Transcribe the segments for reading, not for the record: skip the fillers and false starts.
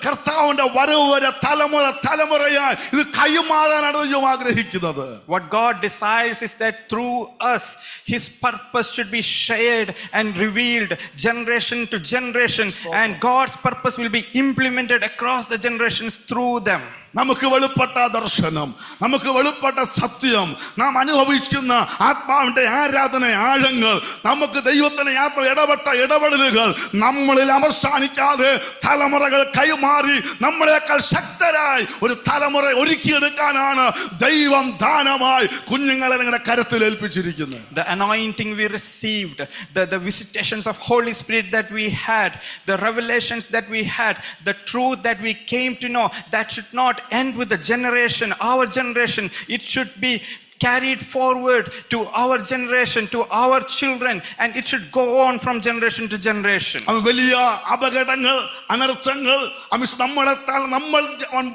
കർത്താവിന്റെ വരവ് വരെ തലമുറയായി ഇത് കൈമാറാനാണ് ദൈവം ആഗ്രഹിക്കുന്നത്. What God desires is that through us his purpose should be shared and revealed generation to generation, and God's purpose will be implemented across the generations through them. നമുക്ക് വെളിപ്പെട്ട ദർശനം, നമുക്ക് വെളിപ്പെട്ട സത്യം, നാം അനുഭവിക്കുന്ന ആത്മാവിന്റെ ആരാധന ആഴങ്ങൾ, നമുക്ക് ദൈവത്തിന് ഇടപെട്ട ഇടപെടലുകൾ നമ്മളിൽ അവസാനിക്കാതെ തലമുറകൾ കൈമാറി നമ്മളെക്കാൾ ശക്തരായി ഒരു തലമുറ ഒരുക്കിയെടുക്കാനാണ് ദൈവം ദാനമായി കുഞ്ഞുങ്ങളെ നിങ്ങളുടെ കരത്തിൽ ഏൽപ്പിച്ചിരിക്കുന്നത്. The anointing we received, the visitations of Holy Spirit that we had, the revelations that we had, the truth that we came to know, that should not end with the generation, our generation. It should be carried forward to our generation, to our children, and it should go on from generation to generation. വലിയ അപകടങ്ങൾ, അനർത്ഥങ്ങൾ നമ്മൾ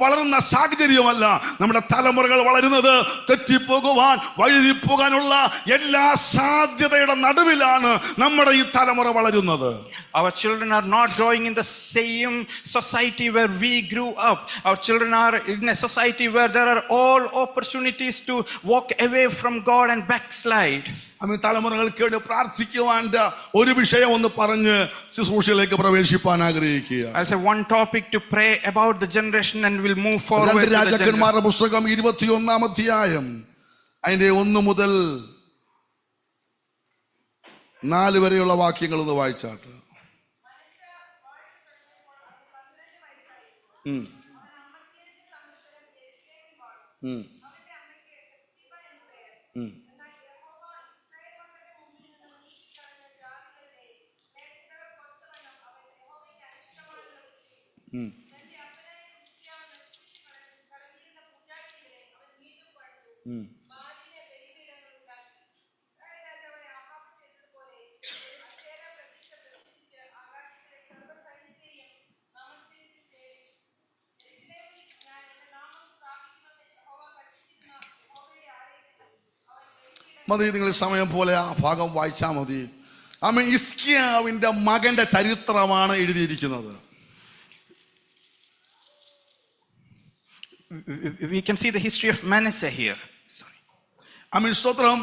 വളരുന്ന സാഹചര്യമല്ല, നമ്മുടെ തലമുറകൾ വളരുന്നത് തെറ്റിപ്പോകുവാൻ, വഴുതിപ്പോകാനുള്ള എല്ലാ സാധ്യതയുടെ നടുവിലാണ് നമ്മുടെ ഈ തലമുറ വളരുന്നത്. Our children are not growing in the same society where we grew up. Our children are in a society where there are all opportunities to walk away from God and backslide. തലമുറകൾക്ക് വേണ്ടി പ്രാർത്ഥിക്കുവാൻ ഒരു വിഷയം ഒന്ന് പറഞ്ഞ് ശുശ്രൂഷയിലേക്ക് പ്രവേശിപ്പാൻ ആഗ്രഹിക്കുക. I'll say one topic to pray about the generation and we'll move forward. രാജാക്കന്മാരുടെ പുസ്തകം 21-ാം അധ്യായം അതിന്റെ 1 മുതൽ 4 വരെയുള്ള വാക്യങ്ങൾ ഒന്ന് വായിച്ചാട്ട്. മതി, നിങ്ങൾ സമയം പോലെ ആ ഭാഗം വായിച്ചാൽ മതി. ഹിസ്കിയാവിന്റെ മകന്റെ ചരിത്രമാണ് എഴുതിയിരിക്കുന്നത്. We can see the history of Manasseh here. സ്തോത്രം.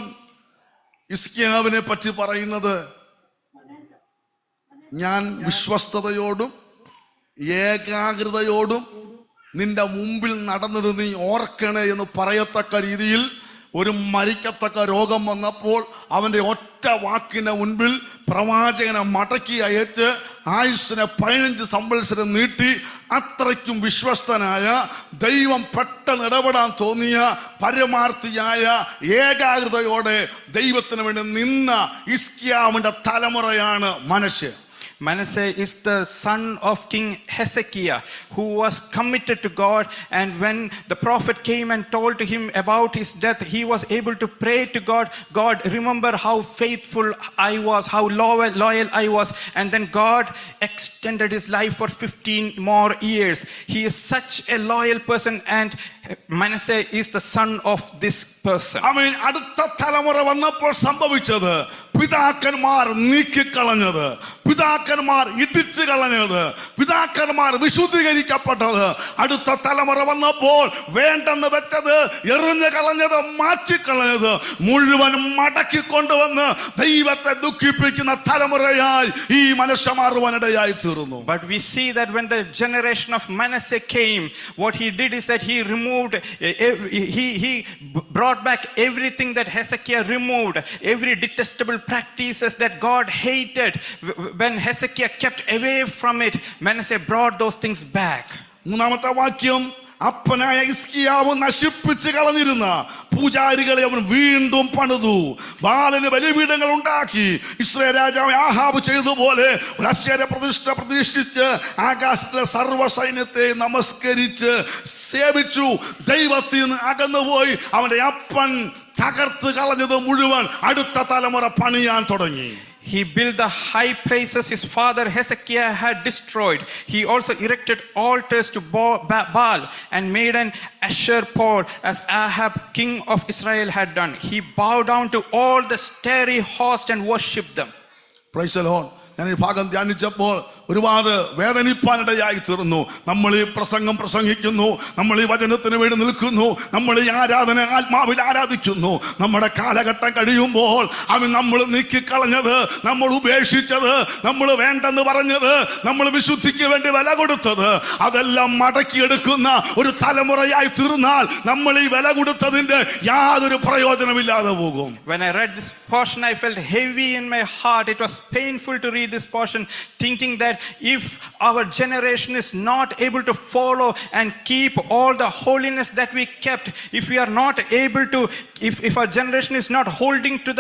ഹിസ്കിയാവിനെ പറ്റി പറയുന്നത്, ഞാൻ വിശ്വസ്തയോടും ഏകാഗ്രതയോടും നിന്റെ മുമ്പിൽ നടന്നത് നീ ഓർക്കണേ എന്ന് പറയത്തക്ക രീതിയിൽ ഒരു മരിക്കത്തക്ക രോഗം വന്നപ്പോൾ അവന്റെ ഒറ്റ വാക്കിന് മുൻപിൽ പ്രവാചകനെ മടക്കി അയച്ച് ആയുസ്സിനെ 15 സംവത്സരം നീട്ടി അത്രയ്ക്കും വിശ്വസ്തനായ, ദൈവം പെട്ടെന്ന് ഇടപെടാൻ തോന്നിയ, പരമാർത്ഥിയായ, ഏകാഗ്രതയോടെ ദൈവത്തിന് വേണ്ടി നിന്ന ഹിസ്കിയാവിന്റെ തലമുറയാണ് മനശ്ശെ. Manasseh is the son of King Hezekiah, who was committed to God, and when the prophet came and told to him about his death, he was able to pray to God, God, remember how faithful I was, how loyal I was, and then God extended his life for 15 more years. He is such a loyal person, and Manasseh is the son of this person. അടുത്ത തലമുറ വന്നപ്പോൾ സംഭവിച്ചത്, പിതാക്കന്മാർ നീക്കിക്കളഞ്ഞത്, പിതാക്കന്മാർ ഇടിച്ചു കളഞ്ഞത്, പിതാക്കന്മാർ വിശുദ്ധീകരിക്കപ്പെട്ടത്, അടുത്ത തലമുറ വന്നപ്പോൾ വേണ്ടെന്ന് വെച്ചത്, എറിഞ്ഞു കളഞ്ഞത്, മാറ്റിക്കളഞ്ഞത് മുഴുവൻ മടക്കി കൊണ്ടുവന്ന് ദൈവത്തെ ദുഃഖിപ്പിക്കുന്ന തലമുറയായി ഈ മനുഷ്യ മാറുവാനിടയായി തീർന്നു. But we see that when the generation of Manasseh came, what he did is that he removed, he brought back everything that Hezekiah removed, every detestable practices that God hated. When Hezekiah kept away from it, Manasseh brought those things back. മൂന്നാമത്തെ വാക്യം, അപ്പനായ ഹിസ്കിയാവ് നശിപ്പിച്ച് കളഞ്ഞിരുന്ന പൂജാരികളെ അവൻ വീണ്ടും പണിതു, ബാലിന് ബലിപീഠങ്ങൾ ഉണ്ടാക്കി, Israel രാജാവ് ആഹാബ് ചെയ്തതുപോലെ ഒരു അശേര പ്രതിഷ്ഠിച്ച് ആകാശത്തിലെ സർവ്വസൈന്യത്തെ നമസ്കരിച്ച് സേവിച്ചു. ദൈവത്തിൽ നിന്ന് അകന്നുപോയി അവന്റെ അപ്പൻ തകർത്ത് കളഞ്ഞത് മുഴുവൻ അടുത്ത തലമുറ പണിയാൻ തുടങ്ങി. He built the high places his father Hezekiah had destroyed. He also erected altars to Baal and made an Asher pole as Ahab, king of Israel, had done. He bowed down to all the starry host and worshipped them. Praise the Lord. ഞാൻ ഈ ഭാഗം ധ്യാനിച്ചപ്പോൾ ഒരുപാട് വേദനിപ്പാനിടയായി തീർന്നു. നമ്മൾ ഈ പ്രസംഗം പ്രസംഗിക്കുന്നു, നമ്മൾ ഈ വചനത്തിന് വേണ്ടി നിൽക്കുന്നു, നമ്മൾ ഈ ആരാധന ആത്മാവിൽ ആരാധിക്കുന്നു. നമ്മുടെ കാലഘട്ടം കഴിയുമ്പോൾ നമ്മൾ നീക്കിക്കളഞ്ഞത്, നമ്മൾ ഉപേക്ഷിച്ചത്, നമ്മൾ വേണ്ടെന്ന് പറഞ്ഞത്, നമ്മൾ വിശുദ്ധിക്ക് വേണ്ടി വില കൊടുത്തത്, അതെല്ലാം മടക്കിയെടുക്കുന്ന ഒരു തലമുറയായി തീർന്നാൽ നമ്മൾ ഈ വില കൊടുത്തതിന്റെ യാതൊരു പ്രയോജനമില്ലാതെ പോകും. When I read this portion, I felt heavy in my heart. It was painful to read this portion, thinking that if our generation is not able to follow and keep all the holiness that we kept, if we are not able to, if our generation is not holding to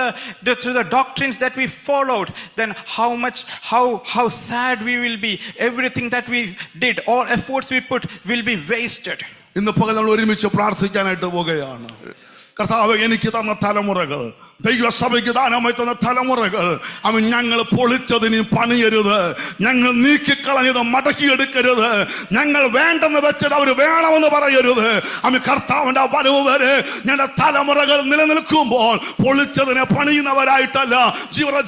the doctrines that we followed, then how sad we will be. Everything that we did, all efforts we put will be wasted. ഇന്ന് പകൽ നമ്മൾ ഒരുമിച്ച് പ്രാർത്ഥിക്കാനായിട്ട് പോകുകയാണ്. കർത്താവേ, എനിക്ക് തന്ന തലമുറകൾ, ദൈവസഭയ്ക്ക് ദാനമായി തന്ന തലമുറകൾ, ഞങ്ങൾ പൊളിച്ചതിന് പണിയരുത്, ഞങ്ങൾ നീക്കിക്കളഞ്ഞത് മടക്കിയെടുക്കരുത്, ഞങ്ങൾ വേണ്ടെന്ന് വെച്ചത് അവർ വേണമെന്ന് പറയരുത്. കർത്താവിന്റെ വരവ് വരെ ഞങ്ങളുടെ തലമുറകൾ നിലനിൽക്കുമ്പോൾ പൊളിച്ചതിനെ പണിയുന്നവരായിട്ടല്ല,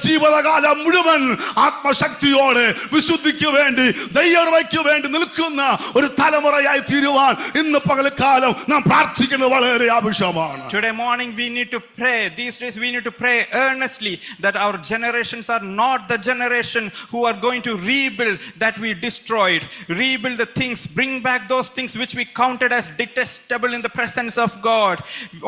ജീവിതകാലം മുഴുവൻ ആത്മശക്തിയോടെ വിശുദ്ധിക്ക് വേണ്ടി, ദൈവവയ്ക്ക് വേണ്ടി നിൽക്കുന്ന ഒരു തലമുറയായി തീരുവാൻ ഇന്ന് പകൽക്കാലം നാം പ്രാർത്ഥിക്കുന്നത് വളരെ ആവശ്യമാണ്. Today morning we need to pray. These days we need to pray earnestly that our generations are not the generation who are going to rebuild that we destroyed. Rebuild the things, bring back those things which we counted as detestable in the presence of God.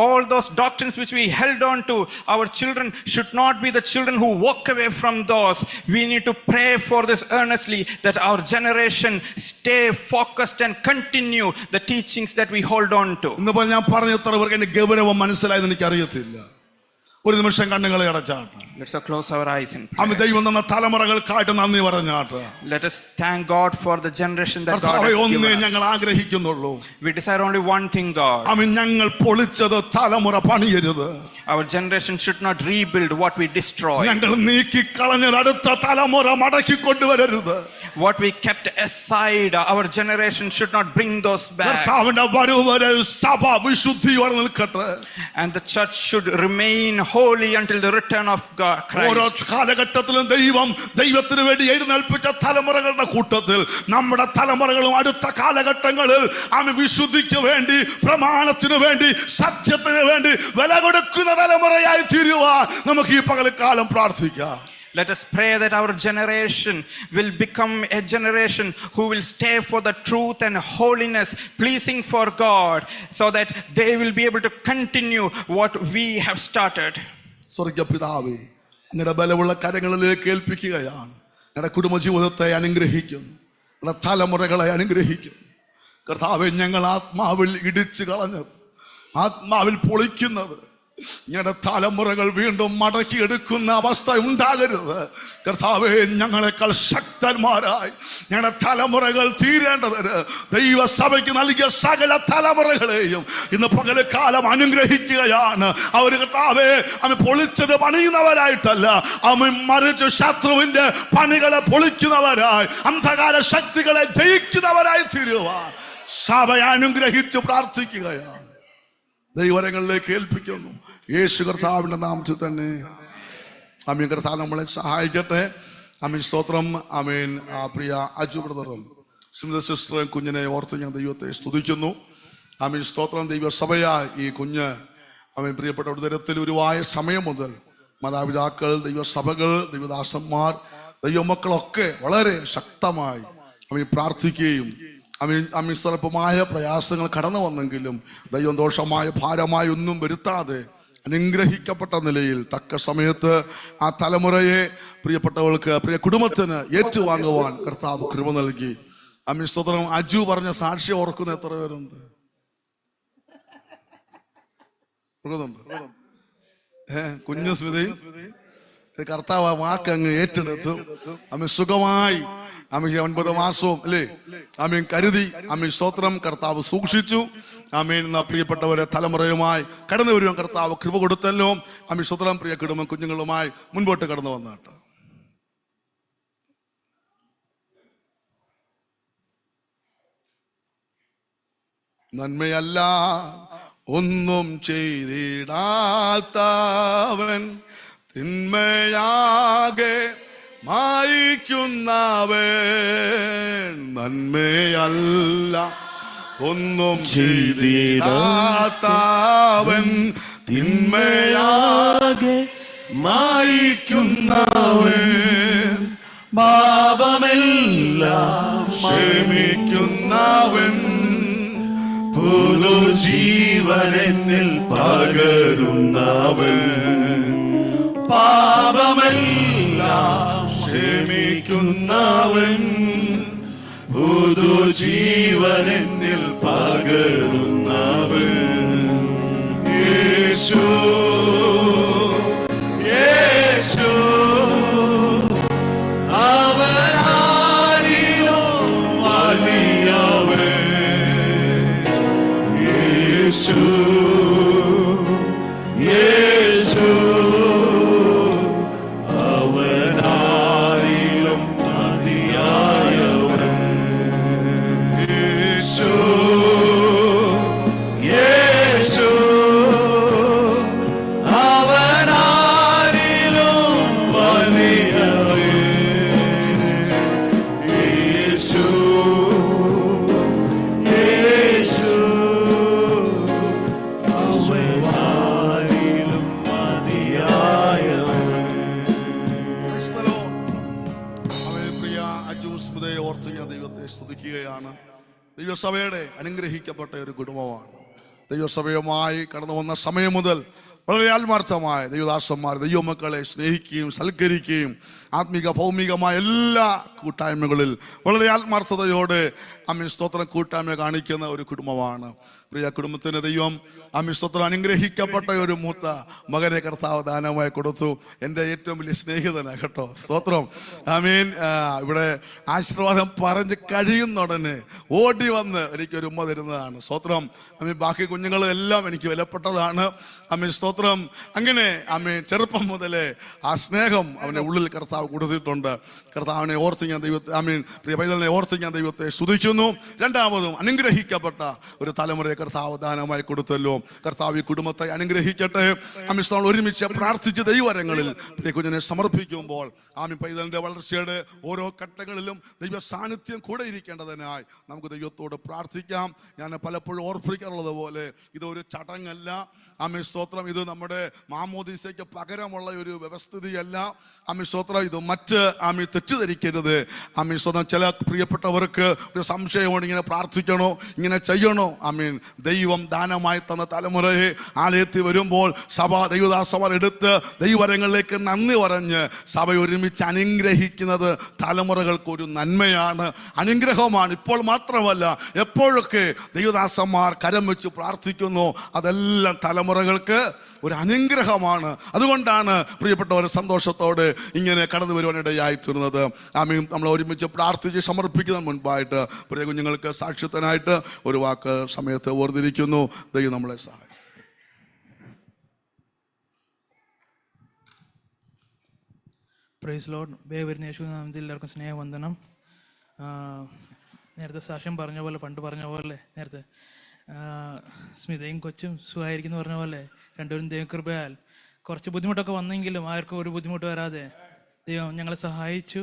All those doctrines which we held on to, our children should not be the children who walk away from those. We need to pray for this earnestly, that our generation stay focused and continue the teachings that we hold on to. ഇന്നിപ്പോൾ ഞാൻ പറഞ്ഞ ഗൗരവം മനസ്സിലായെന്ന് എനിക്ക് അറിയത്തില്ല. ഒരു നിമിഷം കണ്ണുകളെ അടച്ചാട്ടെ. Let's close our eyes in prayer. ദൈവം തന്ന തലമുറകൾക്കായിട്ട് നന്ദി പറഞ്ഞാട്ടെ. Let us thank God for the generation that God has given us. ഞങ്ങൾ ആഗ്രഹിക്കുന്നുള്ളൂ. We desire only one thing, God. ഞങ്ങൾ പൊളിച്ചത് തലമുറ പണിയരുത്. Our generation should not rebuild what we destroyed. ഞങ്ങൾ നീക്കിക്കളഞ്ഞത് അടുത്ത തലമുറ മടക്കി കൊണ്ടുവരരുത്. What we kept aside, our generation should not bring those back. കർത്താവിന്റെ വരവ് വരെ സഭ വിശുദ്ധിയോടെ നിൽക്കട്ടെ. And the church should remain holy until the return of God. ഓരോ കാലഘട്ടത്തിലും ദൈവത്തിന് വേണ്ടി എഴുന്നേൽപ്പിച്ച തലമുറകളുടെ കൂട്ടത്തിൽ നമ്മുടെ തലമുറകളും അടുത്ത കാലഘട്ടങ്ങളിൽ വിശുദ്ധിക്ക് വേണ്ടി, പ്രമാണത്തിന് വേണ്ടി, സത്യത്തിന് വേണ്ടി വില കൊടുക്കുന്ന തലമുറയായി തീരുവാൻ നമുക്ക് ഈ പകൽക്കാലം പ്രാർത്ഥിക്കാം. Let us pray that our generation will become a generation who will stay for the truth and holiness, pleasing for God, so that they will be able to continue what we have started. സ്വർഗ്ഗപിതാവേ, അങ്ങയുടെ ബലമുള്ള കരങ്ങളിലേക്ക് ഏൽപ്പിക്കുകയാണ്. ഞങ്ങളുടെ കുടുംബജീവിതത്തെ അനുഗ്രഹിക്കുന്നു, ഞങ്ങളുടെ തലമുറകളെ അനുഗ്രഹിക്കുന്നു. കർത്താവേ, ഞങ്ങൾ ആത്മാവിൽ ഇടിച്ചു കളഞ്ഞത്, ആത്മാവിൽ പൊളിക്കുന്നത്, ഞങ്ങളുടെ തലമുറകൾ വീണ്ടും മടക്കിയെടുക്കുന്ന അവസ്ഥ ഉണ്ടാകരുത്. കർത്താവേ, ഞങ്ങളെക്കാൾ ശക്തന്മാരായി ഞങ്ങളുടെ തലമുറകൾ തീരേണ്ടതിന് ദൈവസഭയ്ക്ക് നൽകിയ സകല തലമുറകളെയും ഇന്ന് പകൽക്കാലം അനുഗ്രഹിക്കുകയാണ്. അവർ കർത്താവേ, പൊളിച്ചത് പണിയുന്നവരായിട്ടല്ല, മറിച്ച് ശത്രുവിന്റെ പണികളെ പൊളിക്കുന്നവരായി, അന്ധകാര ശക്തികളെ ജയിക്കുന്നവരായി തീരുവാൻ സഭയെ അനുഗ്രഹിച്ച് പ്രാർത്ഥിക്കുകയാണ്. ദൈവരങ്ങളിലേക്ക് ഏൽപ്പിക്കുന്നു യേശു കർത്താവിന്റെ നാമത്തിൽ തന്നെ. ആമേൻ. കർത്താവ് നമ്മളെ സഹായിക്കട്ടെ. ആമേൻ. സ്തോത്രം. ആമേൻ. പ്രിയ അജു ബ്രദറും സുനിത സിസ്റ്ററും കുഞ്ഞിനെ ഓർത്ത് ഞാൻ ദൈവത്തെ സ്തുതിക്കുന്നു. ആമേൻ. സ്തോത്രം. ദൈവസഭയായി ഈ കുഞ്ഞ് ആമേൻ പ്രിയപ്പെട്ട ഉദരത്തിൽ ഉരുവായ സമയം മുതൽ മാതാപിതാക്കൾ, ദൈവസഭകൾ, ദൈവദാസന്മാർ, ദൈവമക്കളൊക്കെ വളരെ ശക്തമായി ആമേൻ പ്രാർത്ഥിക്കുകയും സ്വല്പമായ പ്രയാസങ്ങൾ കടന്നു വന്നെങ്കിലും ദൈവം ദോഷമായ ഭാരമായ ഒന്നും വരുത്താതെ അനുഗ്രഹിക്കപ്പെട്ട നിലയിൽ തക്ക സമയത്ത് ആ തലമുറയെ പ്രിയപ്പെട്ടവൾക്ക്, പ്രിയ കുടുംബത്തിന് ഏറ്റുവാങ്ങുവാൻ കർത്താവ് കൃപ നൽകി. ആമേൻ. സ്തോത്രം. അജു പറഞ്ഞ സാക്ഷ്യം ഓർക്കുന്ന എത്ര പേരുണ്ട്? കുഞ്ഞു സ്മിതി കർത്താവ് വാക്ക് അങ്ങ് ഏറ്റെടുത്തു. ആമേൻ. സുഖമായി 9 മാസവും അല്ലേ ആമേൻ കരുതി. ആമേൻ. സ്തോത്രം. കർത്താവ് സൂക്ഷിച്ചു. ആമേൻ. പ്രിയപ്പെട്ടവരെ തലമുറയുമായി കടന്നു വരുവാൻ കർത്താവ് കൃപ കൊടുത്തല്ലോ. ആമേൻ. സ്തോത്രം. പ്രിയ കുടുംബം കുഞ്ഞുങ്ങളുമായി മുൻപോട്ട് കടന്നു വന്നാട്ട്. നന്മയല്ല ഒന്നും ചെയ്തിടാത്തവൻ തിന്മയാകെ മായിക്കുന്നവൻ നന്മയല്ല ഒന്നും ചെയ്തിടാത്തവൻ തിന്മയാകെ മായിക്കുന്നവൻ പാപമെല്ലാം ക്ഷമിക്കുന്നവൻ പുതുജീവനെന്നിൽ പകരുന്നവൻ പാപമെല്ലാം ക്ഷമിക്കുന്നവൻ പുതുജീവനെന്നിൽ പകരുന്നവൻ യേശു യേശു അവനാരിലും വലിയവൻ യേശു യേശു അവനാരിലും മതിയായവൻ യേശു യേശു അവനാരിലും വലിയവൻ യേശു യേശു അവനാരിലും മതിയായവൻ. Praise the Lord. അവൻ പ്രിയ അജൂസ്മുദയെ ഓർത്ത് ഞാൻ ദൈവത്തെ സ്തുതിക്കുകയാണ്. ദൈവസഭയുടെ അനുഗ്രഹിക്കപ്പെട്ട ഒരു കുടുംബമാണ്. ദൈവസഭയുമായി കടന്നു വന്ന സമയം മുതൽ വളരെ ആത്മാർത്ഥമായ ദൈവദാസന്മാർ ദൈവമക്കളെ സ്നേഹിക്കുകയും സൽക്കരിക്കുകയും ആത്മീക ഭൗമികമായ എല്ലാ കൂട്ടായ്മകളിൽ വളരെ ആത്മാർത്ഥതയോടെ ആമേൻ സ്തോത്രം കൂട്ടായ്മ കാണിക്കുന്ന ഒരു കുടുംബമാണ്. പ്രിയ കുടുംബത്തിന് ദൈവം ആമേൻ സ്തോത്രം അനുഗ്രഹിക്കപ്പെട്ട ഒരു മൂത്ത മകനെ കർത്താവ് ദാനമായി കൊടുത്തു. എൻ്റെ ഏറ്റവും വലിയ സ്നേഹിതനാണ് കേട്ടോ. സ്തോത്രം. ആമേൻ. ഇവിടെ ആശീർവാദം പറഞ്ഞ് കഴിയുന്ന ഉടനെ ഓടി വന്ന് എനിക്കൊരു ഉമ്മ തരുന്നതാണ്. സ്തോത്രം. ആമേൻ. ബാക്കി കുഞ്ഞുങ്ങളും എല്ലാം എനിക്ക് വിലപ്പെട്ടതാണ്. ആമേൻ സ്തോത്രം. അങ്ങനെ ആമേൻ ചെറുപ്പം മുതലേ ആ സ്നേഹം അവൻ്റെ ഉള്ളിൽ കർത്താവ് കൊടുത്തിട്ടുണ്ട്. കർത്താവിനെ ഓർത്ത് ഞാൻ ദൈവത്തെ ആമേൻ പ്രിയ പൈതലിനെ ഓർത്ത് ഞാൻ ദൈവത്തെ സ്തുതിക്കുന്നു. രണ്ടാമതും അനുഗ്രഹിക്കപ്പെട്ട ഒരു തലമുറയെ കർത്താവ് ദാനമായി കൊടുത്തല്ലോ. കർത്താവ് ഈ കുടുംബത്തെ അനുഗ്രഹിക്കട്ടെ. ആമേൻ ഒരുമിച്ച് പ്രാർത്ഥിച്ച് ദൈവകരങ്ങളിൽ പ്രിയ കുഞ്ഞിനെ സമർപ്പിക്കുമ്പോൾ ആമേൻ പൈതലിന്റെ വളർച്ചയുടെ ഓരോ ഘട്ടങ്ങളിലും ദൈവ സാന്നിധ്യം കൂടെ ഇരിക്കേണ്ടതിനായി നമുക്ക് ദൈവത്തോട് പ്രാർത്ഥിക്കാം. ഞാൻ പലപ്പോഴും ഓർപ്പിക്കാറുള്ളത് പോലെ ഇതൊരു ചടങ്ങല്ല. ആമേൻ സ്തോത്രം. ഇത് നമ്മുടെ മാമോദീസയ്ക്ക് പകരമുള്ള ഒരു വ്യവസ്ഥിതിയല്ല. ആമേൻ സ്തോത്രം. ഇത് മറ്റ് ആമേൻ തെറ്റിദ്ധരിക്കരുത്. ആമേൻ സ്തോത്രം. ചില പ്രിയപ്പെട്ടവർക്ക് ഒരു സംശയമാണ്, ഇങ്ങനെ പ്രാർത്ഥിക്കണോ, ഇങ്ങനെ ചെയ്യണോ. ആമേൻ ദൈവം ദാനമായി തന്ന തലമുറയെ ആലയത്തിൽ വരുമ്പോൾ സഭ ദൈവദാസന്മാർ എടുത്ത് ദൈവവരങ്ങളിലേക്ക് നന്ദി പറഞ്ഞ് സഭ ഒരുമിച്ച് അനുഗ്രഹിക്കുന്നത് തലമുറകൾക്കൊരു നന്മയാണ്, അനുഗ്രഹമാണ്. ഇപ്പോൾ മാത്രമല്ല, എപ്പോഴൊക്കെ ദൈവദാസന്മാർ കരം വെച്ച് പ്രാർത്ഥിക്കുന്നു അതെല്ലാം തലമുറകൾക്ക് ഒരു അനുഗ്രഹമാണ്. അതുകൊണ്ടാണ് പ്രിയപ്പെട്ടവരെ സന്തോഷത്തോടെ ഇങ്ങനെ കടന്നു വരുവാനിടയായി തീർന്നത്. ആമീൻ. നമ്മൾ ഒരുമിച്ച് പ്രാർത്ഥിച്ച് സമർപ്പിക്കുന്നതിന് മുൻപായിട്ട് പ്രിയ കുഞ്ഞുങ്ങൾക്ക് സാക്ഷ്യത്തിനായിട്ട് ഒരു വാക്ക് സമയത്ത് ഓർത്തിരിക്കുന്നു. ദൈവം നമ്മളെ സഹായിക്കും. Praise Lord. വരുന്ന യേശുനാമത്തിൽ എല്ലാവർക്കും സ്നേഹവന്ദനം. നേരത്തെ സാക്ഷ്യം പറഞ്ഞ പോലെ, പണ്ട് പറഞ്ഞ പോലെ, നേരത്തെ സ്മിതയും കൊച്ചും സുഖമായിരിക്കുന്നു പറഞ്ഞ പോലെ രണ്ടുപേരും ദൈവകൃപയാൽ കുറച്ച് ബുദ്ധിമുട്ടൊക്കെ വന്നെങ്കിലും ആർക്കും ഒരു ബുദ്ധിമുട്ട് വരാതെ ദൈവം ഞങ്ങളെ സഹായിച്ചു.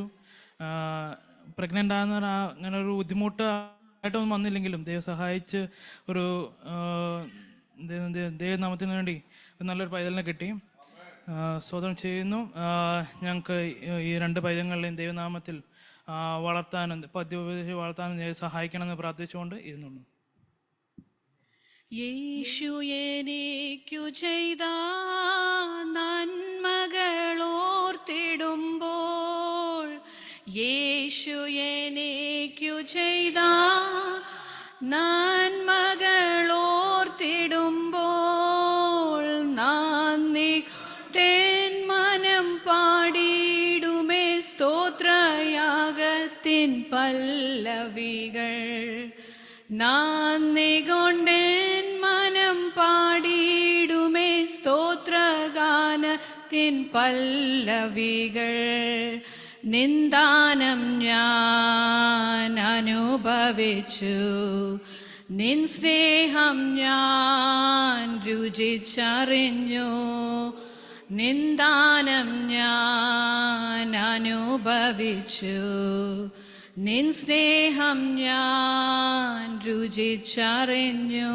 പ്രഗ്നൻ്റ് ആകുന്ന അങ്ങനെ ഒരു ബുദ്ധിമുട്ടായിട്ടൊന്നും വന്നില്ലെങ്കിലും ദൈവം സഹായിച്ച് ഒരു ദൈവനാമത്തിന് വേണ്ടി നല്ലൊരു പൈതലിനെ കിട്ടി. സ്വതം ചെയ്യുന്നു. ഞങ്ങൾക്ക് ഈ രണ്ട് പൈതങ്ങളെയും ദൈവനാമത്തിൽ വളർത്താനും പദ്യോപദേശി വളർത്താനും സഹായിക്കണമെന്ന് പ്രാർത്ഥിച്ചുകൊണ്ട് ഇരുന്നുള്ളൂ. യേശു എനിക്കു ചെയ്ത നന്മകളോർത്തിടുമ്പോൾ, യേശു എനിക്കു ചെയ്ത നന്മകളോർത്തിടുമ്പോൾ നന്ദി തേൻ മനം പാടിയിടുമേ സ്തോത്രയാഗത്തിൻ പല്ലവികൾ. നന്ദി കൊണ്ടേൻ മനം പാടിയിടുമേ സ്തോത്രഗാനത്തിൻ പല്ലവികൾ. നിന്ദാനം ഞാൻ അനുഭവിച്ചു, നിൻ സ്നേഹം ഞാൻ രുചിച്ചറിഞ്ഞു. നിന്ദാനം ഞാൻ അനുഭവിച്ചു, നിൻ സ്നേഹം ഞാൻ രുചിച്ചറിഞ്ഞു.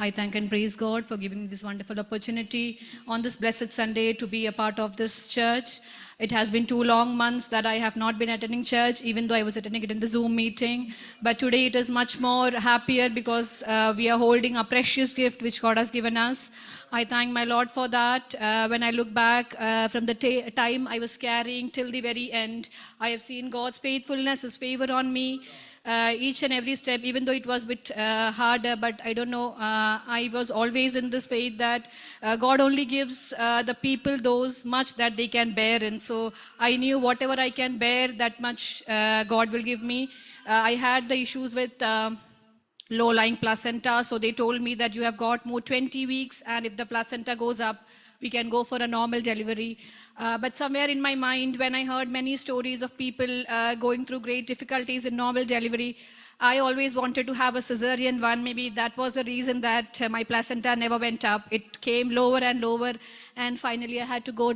I thank and praise God for giving me this wonderful opportunity on this blessed Sunday to be a part of this church. It has been 2 long months that I have not been attending church, even though I was attending it in the Zoom meeting. But today it is much more happier because we are holding a precious gift which God has given us. I thank my Lord for that. When I look back from the time I was carrying till the very end, I have seen God's faithfulness, His favor on me. Each and every step, even though it was a bit harder, but I don't know, I was always in this faith that God only gives the people those much that they can bear, and so I knew whatever I can bear, that much God will give me. I had the issues with low-lying placenta, so they told me that you have got more 20 weeks, and if the placenta goes up, we can go for a normal delivery. But somewhere in my mind, when I heard many stories of people going through great difficulties in normal delivery, I always wanted to have a cesarean one. Maybe that was the reason that my placenta never went up. It came lower and lower, and finally I had to go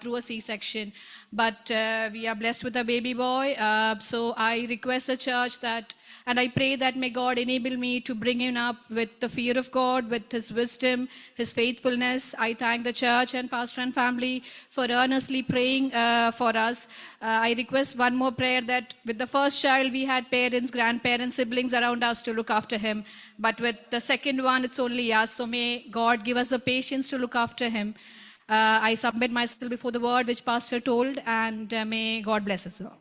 through a C-section. But we are blessed with a baby boy. So I request the church that, and I pray that may God enable me to bring him up with the fear of God, with His wisdom, His faithfulness. I thank the church and pastor and family for earnestly praying for us. I request one more prayer that with the first child we had parents, grandparents, siblings around us to look after him. But with the second one, it's only us. So may God give us the patience to look after him. I submit myself before the word which pastor told, and may God bless us all.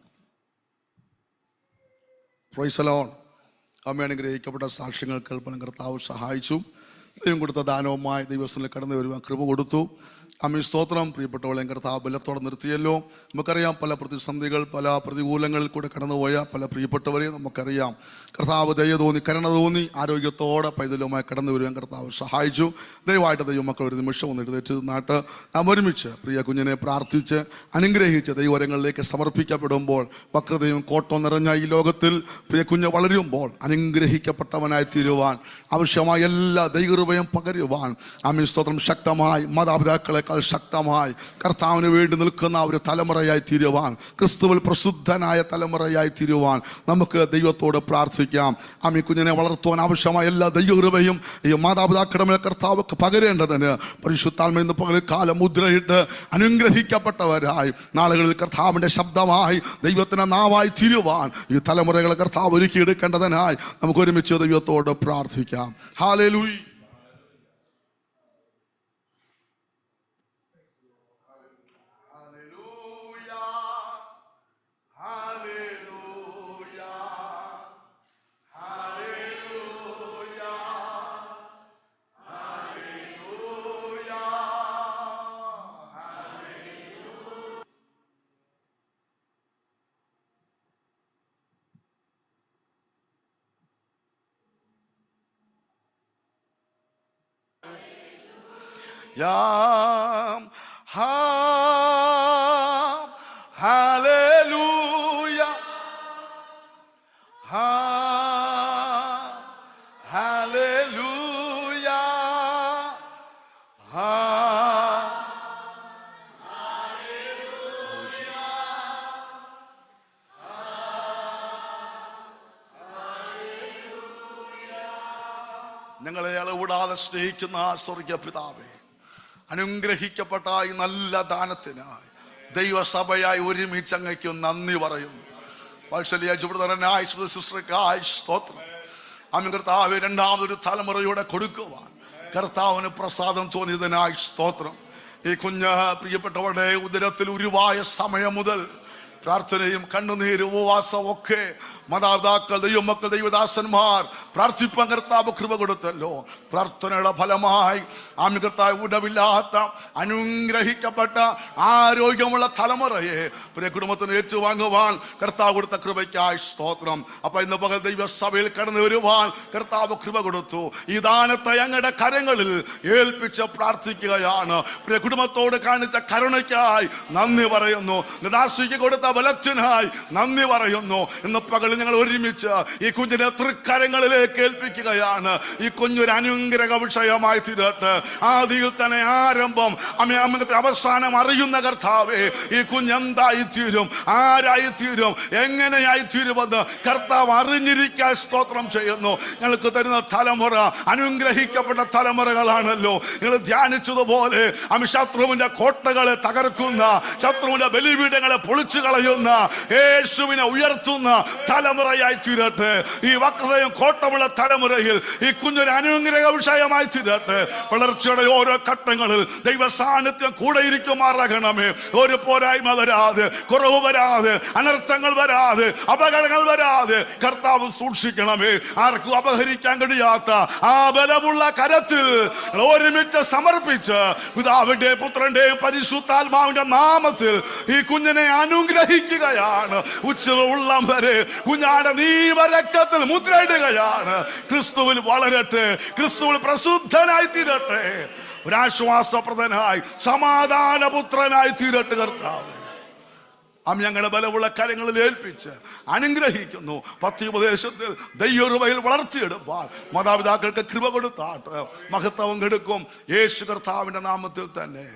Praise the Lord. അമ്മ അനുഗ്രഹിക്കപ്പെട്ട സാക്ഷ്യങ്ങൾ കേൾപ്പാൻ കർത്താവ് സഹായിച്ചു. ദൈവം കൊടുത്ത ദാനവുമായി ദൈവസ്ഥനിൽ കടന്നു വരുവാൻ കൃപ കൊടുത്തു. അമ്മ സ്തോത്രം. പ്രിയപ്പെട്ടവളെയും കർത്താവ് ബലത്തോടെ നിർത്തിയല്ലോ. നമുക്കറിയാം പല പ്രതിസന്ധികൾ, പല പ്രതികൂലങ്ങളിൽ കൂടെ കടന്നുപോയ പല പ്രിയപ്പെട്ടവരെയും നമുക്കറിയാം. കർത്താവ് ദയ തോന്നി, കരുണ തോന്നി, ആരോഗ്യത്തോടെ പൈതലുമായി കടന്നു വരുവാൻ കർത്താവ് സഹായിച്ചു. ദയവായിട്ട് ദൈവമക്കൾ ഒരു നിമിഷം ഒന്ന് എഴുന്നേറ്റ് നാട്ട് നാം ഒരുമിച്ച് പ്രിയ കുഞ്ഞിനെ പ്രാർത്ഥിച്ച് അനുഗ്രഹിച്ച് ദൈവരങ്ങളിലേക്ക് സമർപ്പിക്കപ്പെടുമ്പോൾ, വക്രതയും കോട്ടവും നിറഞ്ഞ ഈ ലോകത്തിൽ പ്രിയ കുഞ്ഞ് വളരുമ്പോൾ അനുഗ്രഹിക്കപ്പെട്ടവനായി തീരുവാൻ ആവശ്യമായ എല്ലാ ദൈവകൃപയും പകരുവാൻ ആമേൻ സ്തോത്രം ശക്തമായി മാതാപിതാക്കളെക്കാൾ ശക്തമായി കർത്താവിന് വേണ്ടി നിൽക്കുന്ന ഒരു തലമുറയായി തീരുവാൻ, ക്രിസ്തുവിൽ പ്രസിദ്ധനായ തലമുറയായി തീരുവാൻ നമുക്ക് ദൈവത്തോട് പ്രാർത്ഥിക്കാം. ആമീ കുഞ്ഞിനെ വളർത്തുവാൻ ആവശ്യമായ എല്ലാ ദൈവകൃപയും ഈ മാതാപിതാക്കളുടെ മേൽ കർത്താവ് പകരേണ്ടതിന് പരിശുദ്ധാത്മ ഇന്ന് പകൽക്കാലം മുദ്രയിട്ട് അനുഗ്രഹിക്കപ്പെട്ടവരായി നാളുകളിൽ കർത്താവിൻ്റെ ശബ്ദമായി ദൈവത്തിൻ്റെ നാവായി തീരുവാൻ ഈ തലമുറകളെ കർത്താവ് ഒരുക്കിയെടുക്കേണ്ടതിനായി നമുക്ക് ഒരുമിച്ച് ദൈവത്തോട് പ്രാർത്ഥിക്കാം. Hallelujah. Yam ham hallelujah ham hallelujah ham ഞങ്ങളെ അളവിടാതെ സ്നേഹിക്കുന്ന സ്വർഗ്ഗ പിതാവേ, അനുഗ്രഹിക്കപ്പെട്ട ഈ നല്ല ദാനത്തിനായി ദൈവസഭയായി ഒരുമിച്ച് അങ്ങയ്ക്ക് നന്ദി പറയുന്നു. വാത്സല്യ ജുബ്രതനായി ശുശ്രൂഷയ്ക്കായി സ്തോത്രം. ആമേൻ കർത്താവേ, രണ്ടാമതൊരു തലമുറയോടെ കൊടുക്കുവാൻ കർത്താവിന് പ്രസാദം തോന്നിയതിനായി സ്തോത്രം. ഈ കുഞ്ഞ് പ്രിയപ്പെട്ടവരുടെ ഉദരത്തിൽ ഉരുവായ സമയം മുതൽ പ്രാർത്ഥനയും കണ്ണുനീരും ഉപവാസവും ഒക്കെ മാതാപിതാക്കൾ, ദൈവമക്കൾ, ദൈവദാസന്മാർ പ്രാർത്ഥിപ്പാൻ കർത്താവ് കൃപ കൊടുത്തല്ലോ. പ്രാർത്ഥനയുടെ ഫലമായി ആമേൻ കർത്താവ് ഉടവില്ലാത്ത അനുഗ്രഹിക്കപ്പെട്ട ആരോഗ്യമുള്ള തലമുറയെ പ്രിയ കുടുംബത്തിന് ഏറ്റുവാങ്ങുവാൻ കർത്താവ് കൊടുത്ത കൃപയ്ക്കായി സ്തോത്രം. അപ്പൊ ഇന്ന് പകൽ ദൈവസഭയിൽ കടന്നു വരുവാൻ കർത്താവ് കൃപ കൊടുത്തു. ഈ ദാനത്തെ അങ്ങയുടെ കരങ്ങളിൽ ഏൽപ്പിച്ച് പ്രാർത്ഥിക്കുകയാണ്. പ്രിയ കുടുംബത്തോട് കാണിച്ച കരുണയ്ക്കായി നന്ദി പറയുന്നു. ദാസിക്ക് കൊടുത്ത ബലത്തിനായി നന്ദി പറയുന്നു. ഇന്ന് പകൽ ഞങ്ങൾ ഒരുമിച്ച് ഈ കുഞ്ഞിനെ തൃക്കരങ്ങളിലെ കരങ്ങളിലേക്ക് ഏൽപ്പിക്കുകയാണ്. ഈ കുഞ്ഞൊരു അനുഗ്രഹ വിഷയമായി തീരട്ടെ. ആദിയിൽ തന്നെ ആരംഭം, അങ്ങനത്തെ അവസാനം അറിയുന്ന കർത്താവേ, ഈ കുഞ്ഞെന്തായി തീരും, ആരായി തീരും, എങ്ങനെയായി തീരുമെന്ന് കർത്താവ് അറിഞ്ഞിരിക്കാൻ സ്തോത്രം ചെയ്യുന്നു. ഞങ്ങൾക്ക് തരുന്ന തലമുറ അനുഗ്രഹിക്കപ്പെട്ട തലമുറകളാണല്ലോ. നിങ്ങൾ ധ്യാനിച്ചതുപോലെ ശത്രുവിന്റെ കോട്ടകളെ തകർക്കുന്ന, ശത്രുവിന്റെ ബലിപീഠങ്ങളെ പൊളിച്ചു കളയുന്ന, യേശുവിനെ ഉയർത്തുന്ന തലമുറയായി തീരട്ടെ. ഈ വക്രതയും കോട്ടമുള്ള തലമുറയിൽ ഈ കുഞ്ഞൊരു അനുഗ്രഹ വിഷയമായി തീരട്ടെ. വളർച്ചയുടെ ഓരോ ഘട്ടങ്ങളിൽ ദൈവ സാന്നിധ്യം കൂടെ ഇരിക്കുമാറാകണമേ. ഒരു പോരായ്മ വരാതെ, കുറവ് വരാതെ, അനർത്ഥങ്ങൾ വരാതെ, അപകടങ്ങൾ വരാതെ കർത്താവ് സൂക്ഷിക്കണമേ. ആർക്കും അപഹരിക്കാൻ കഴിയാത്ത ആ ബലമുള്ള കരത്തിൽ ഒരുമിച്ച് സമർപ്പിച്ച് പിതാവിന്റെ പുത്രന്റെയും പരിശുദ്ധാത്മാവിന്റെ നാമത്തിൽ ഈ കുഞ്ഞിനെ അനുഗ്രഹിക്കുകയാണ്. ഉച്ചവെള്ളം വരെ കുഞ്ഞാടെ നീവരക്തത്തിൽ മുദ്രയിടുകയാണ്. ക്രിസ്തുവിൽ വളരട്ടെ, ക്രിസ്തുവിൽ പ്രസിദ്ധനായി തീരട്ടെ, ഒരാശ്വാസപ്രദനായി സമാധാനപുത്രനായി തീരട്ടെ. കർത്താവ് ഞങ്ങളുടെ ബലമുള്ള കാര്യങ്ങളിൽ ഏൽപ്പിച്ച് അനുഗ്രഹിക്കുന്നു. പത്യോപദേശത്തിൽ ദൈവകൃപയിൽ വളർത്തിയെടുപ്പാൻ മാതാപിതാക്കൾക്ക് കൃപ കൊടുത്താട്ട് മഹത്വം കെടുക്കും യേശു കർത്താവിന്റെ നാമത്തിൽ തന്നെ.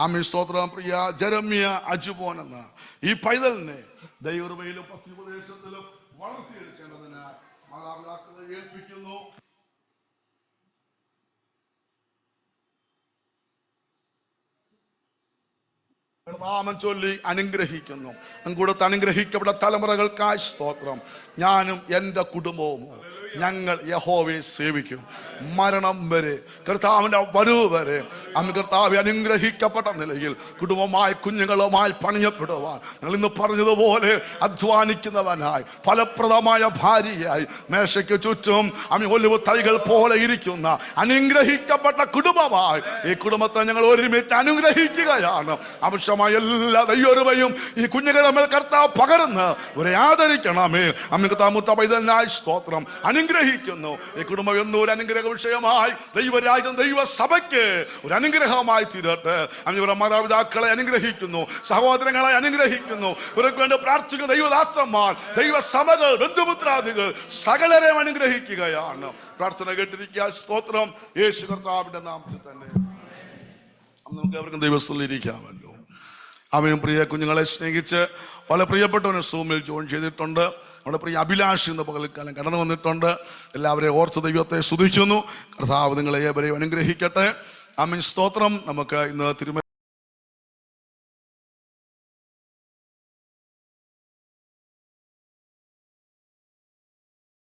ആമേൻ. സ്തോത്രം. പ്രിയ ജെറമ്യ അജുബോൻ എന്ന ഈ പൈതലിനെ ദൈവകൃപയിലും പത്യോപദേശത്തിലും വളർത്തിയെടുക്കേണ്ടതിന് മാതാപിതാക്കളെ ഏൽപ്പിക്കുന്നു. നാമം ചൊല്ലി അനുഗ്രഹിക്കുന്നു. അങ്ങോട്ട് അനുഗ്രഹിക്കപ്പെട്ട തലമുറകൾക്കായി സ്തോത്രം. ഞാനും എൻ്റെ കുടുംബവും ഞങ്ങൾ യഹോവയെ സേവിക്കും മരണം വരെ, കർത്താവിൻ്റെ വരവ് വരെ. അന്ന് കർത്താവ് അനുഗ്രഹിക്കപ്പെട്ട നിലയിൽ കുടുംബമായി കുഞ്ഞുങ്ങളുമായി പണിയപ്പെടുവാൻ ഞങ്ങൾ ഇന്ന് പറഞ്ഞതുപോലെ അധ്വാനിക്കുന്നവനായി, ഫലപ്രദമായ ഭാര്യയായി, മേശയ്ക്ക് ചുറ്റും ഒലിവ് തൈകൾ പോലെ ഇരിക്കുന്ന അനുഗ്രഹിക്കപ്പെട്ട കുടുംബമായി ഈ കുടുംബത്തെ ഞങ്ങൾ ഒരുമിച്ച് അനുഗ്രഹിക്കുകയാണ്. ആവശ്യമായ എല്ലാ ദൈവകൃപയും ഈ കുഞ്ഞുങ്ങളുടെ മേൽ കർത്താവ് പകർന്ന് ഒരേ ആദരിക്കണമേ. അമ്മ കർത്താവ് പൈതലിനായി സ്തോത്രം അനുഗ്രഹിക്കുന്നു. ഈ കുടുംബം എന്നും ഒരു അനുഗ്രഹ വിഷയമായി ദൈവരാജ്യം ദൈവസഭയ്ക്ക് ഒരു അനുഗ്രഹമായി തീരട്ടെ. അങ്ങനെ മാതാപിതാക്കളെ അനുഗ്രഹിക്കുന്നു, സഹോദരങ്ങളെ അനുഗ്രഹിക്കുന്നു, ഇവർക്ക് വേണ്ടി പ്രാർത്ഥിക്കുന്ന ദൈവദാസന്മാർ, ദൈവസഭകൾ, ബന്ധുമിത്രാദികൾ സകലരെയും അനുഗ്രഹിക്കുകയാണ്. പ്രാർത്ഥന കേട്ടിരിക്കാൻ സ്തോത്രം യേശു കർത്താവിന്റെ നാമത്തിൽ തന്നെ. നമുക്ക് അവർക്കും ദൈവസ്ഥയിൽ ഇരിക്കാമല്ലോ. അവനും പ്രിയ കുഞ്ഞുങ്ങളെ സ്നേഹിച്ച് പല പ്രിയപ്പെട്ടവനും സൂമിൽ ജോയിൻ ചെയ്തിട്ടുണ്ട്. നമ്മുടെ പ്രിയ അഭിലാഷ് ഇന്ന് പകൽക്കാലം കടന്നു വന്നിട്ടുണ്ട്. എല്ലാവരെയും ഓർത്ത് ദൈവത്തെ സ്തുതിക്കുന്നു. കർത്താവ് നിങ്ങളെ ഏവരെയും അനുഗ്രഹിക്കട്ടെ. ആമേൻ. സ്തോത്രം. നമുക്ക് ഇന്ന് തിരുമ